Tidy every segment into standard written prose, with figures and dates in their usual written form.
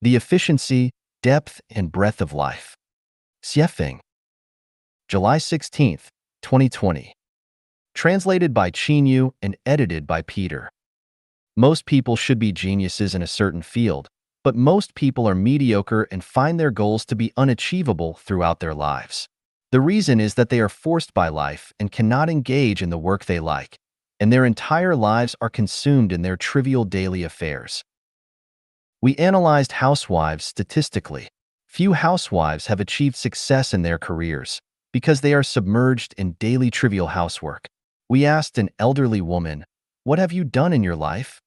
The efficiency, depth, and breadth of life. Xiefeng, July 16th, 2020. Translated by Qinyu and edited by Peter. Most people should be geniuses in a certain field, but most people are mediocre and find their goals to be unachievable throughout their lives. The reason is that they are forced by life and cannot engage in the work they like, and their entire lives are consumed in their trivial daily affairs. We analyzed housewives statistically. Few housewives have achieved success in their careers because they are submerged in daily trivial housework. We asked an elderly woman, "What have you done in your life?"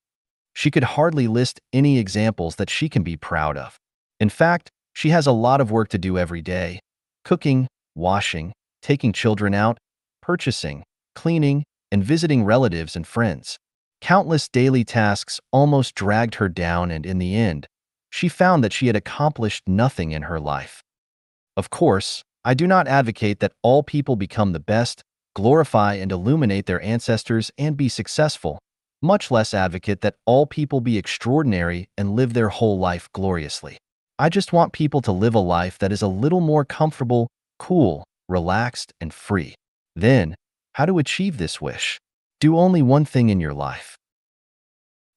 She could hardly list any examples that she can be proud of. In fact, she has a lot of work to do every day: cooking, washing, taking children out, purchasing, cleaning, and visiting relatives and friends. Countless daily tasks almost dragged her down, and in the end, she found that she had accomplished nothing in her life. Of course, I do not advocate that all people become the best, glorify and illuminate their ancestors, and be successful, much less advocate that all people be extraordinary and live their whole life gloriously. I just want people to live a life that is a little more comfortable, cool, relaxed, and free. Then, how to achieve this wish? Do only one thing in your life.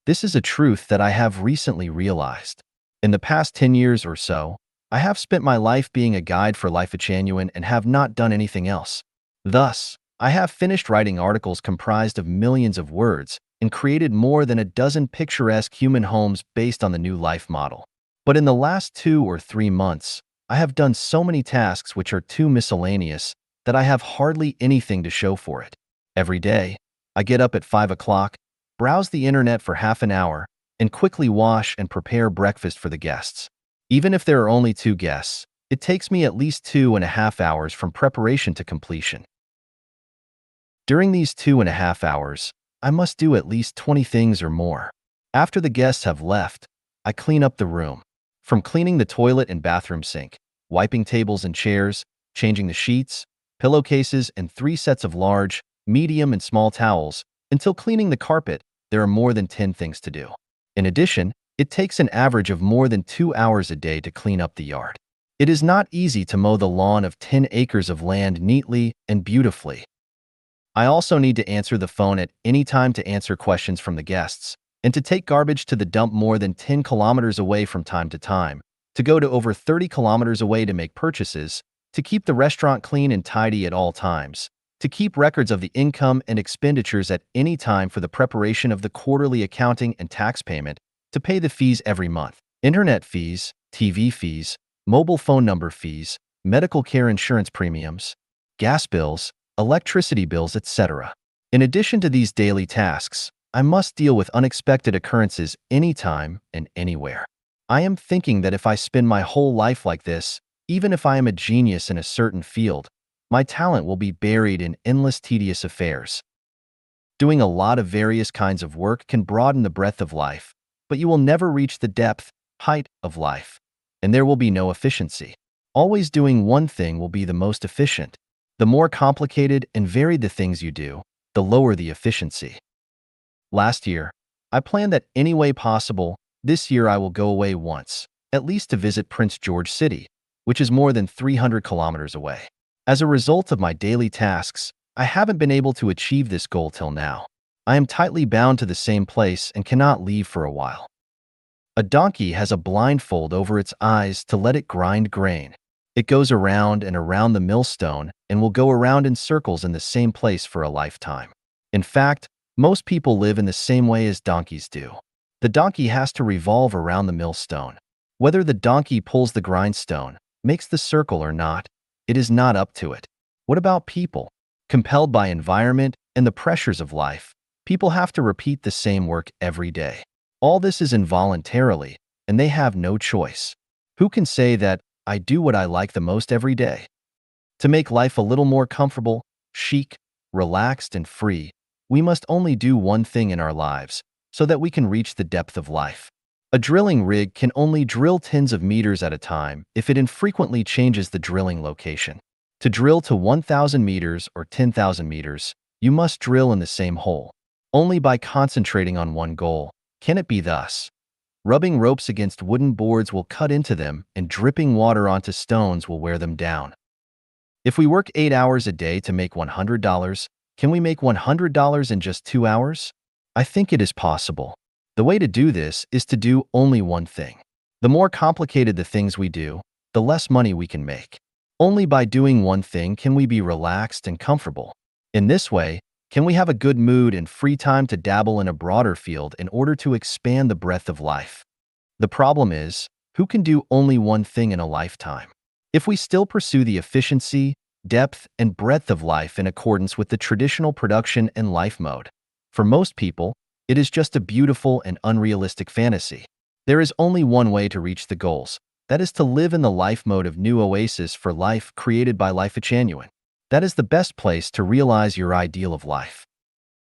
This is a truth that I have recently realized. In the past 10 years or so, I have spent my life being a guide for Life Genuine and have not done anything else. Thus, I have finished writing articles comprised of millions of words and created more than a dozen picturesque human homes based on the new life model. But in the last 2 or 3 months, I have done so many tasks which are too miscellaneous that I have hardly anything to show for it. Every day, I get up at 5 o'clock, browse the internet for half an hour, and quickly wash and prepare breakfast for the guests. Even if there are only 2 guests, it takes me at least 2.5 hours from preparation to completion. During these 2.5 hours, I must do at least 20 things or more. After the guests have left, I clean up the room. From cleaning the toilet and bathroom sink, wiping tables and chairs, changing the sheets, pillowcases, and 3 sets of large, medium, and small towels, until cleaning the carpet, there are more than 10 things to do. In addition, it takes an average of more than 2 hours a day to clean up the yard. It is not easy to mow the lawn of 10 acres of land neatly and beautifully. I also need to answer the phone at any time to answer questions from the guests, and to take garbage to the dump more than 10 kilometers away from time to time, to go to over 30 kilometers away to make purchases, to keep the restaurant clean and tidy at all times, to keep records of the income and expenditures at any time for the preparation of the quarterly accounting and tax payment, to pay the fees every month: internet fees, TV fees, mobile phone number fees, medical care insurance premiums, gas bills, electricity bills, etc. In addition to these daily tasks, I must deal with unexpected occurrences anytime and anywhere. I am thinking that if I spend my whole life like this, even if I am a genius in a certain field, my talent will be buried in endless tedious affairs. Doing a lot of various kinds of work can broaden the breadth of life, but you will never reach the depth, height of life, and there will be no efficiency. Always doing one thing will be the most efficient. The more complicated and varied the things you do, the lower the efficiency. Last year, I planned that any way possible, this year I will go away once, at least to visit Prince George City, which is more than 300 kilometers away. As a result of my daily tasks, I haven't been able to achieve this goal till now. I am tightly bound to the same place and cannot leave for a while. A donkey has a blindfold over its eyes to let it grind grain. It goes around and around the millstone and will go around in circles in the same place for a lifetime. In fact, most people live in the same way as donkeys do. The donkey has to revolve around the millstone. Whether the donkey pulls the grindstone, makes the circle or not, it is not up to it. What about people? Compelled by environment and the pressures of life, people have to repeat the same work every day. All this is involuntarily, and they have no choice. Who can say that I do what I like the most every day? To make life a little more comfortable, chic, relaxed, and free, we must only do one thing in our lives so that we can reach the depth of life. A drilling rig can only drill tens of meters at a time if it infrequently changes the drilling location. To drill to 1,000 meters or 10,000 meters, you must drill in the same hole. Only by concentrating on one goal can it be thus. Rubbing ropes against wooden boards will cut into them, and dripping water onto stones will wear them down. If we work 8 hours a day to make $100, can we make $100 in just 2 hours? I think it is possible. The way to do this is to do only one thing. The more complicated the things we do, the less money we can make. Only by doing one thing can we be relaxed and comfortable. In this way, can we have a good mood and free time to dabble in a broader field in order to expand the breadth of life? The problem is, who can do only one thing in a lifetime? If we still pursue the efficiency, depth, and breadth of life in accordance with the traditional production and life mode, for most people, it is just a beautiful and unrealistic fantasy. There is only one way to reach the goals. That is to live in the life mode of New Oasis for Life created by Life Echanuan. That is the best place to realize your ideal of life.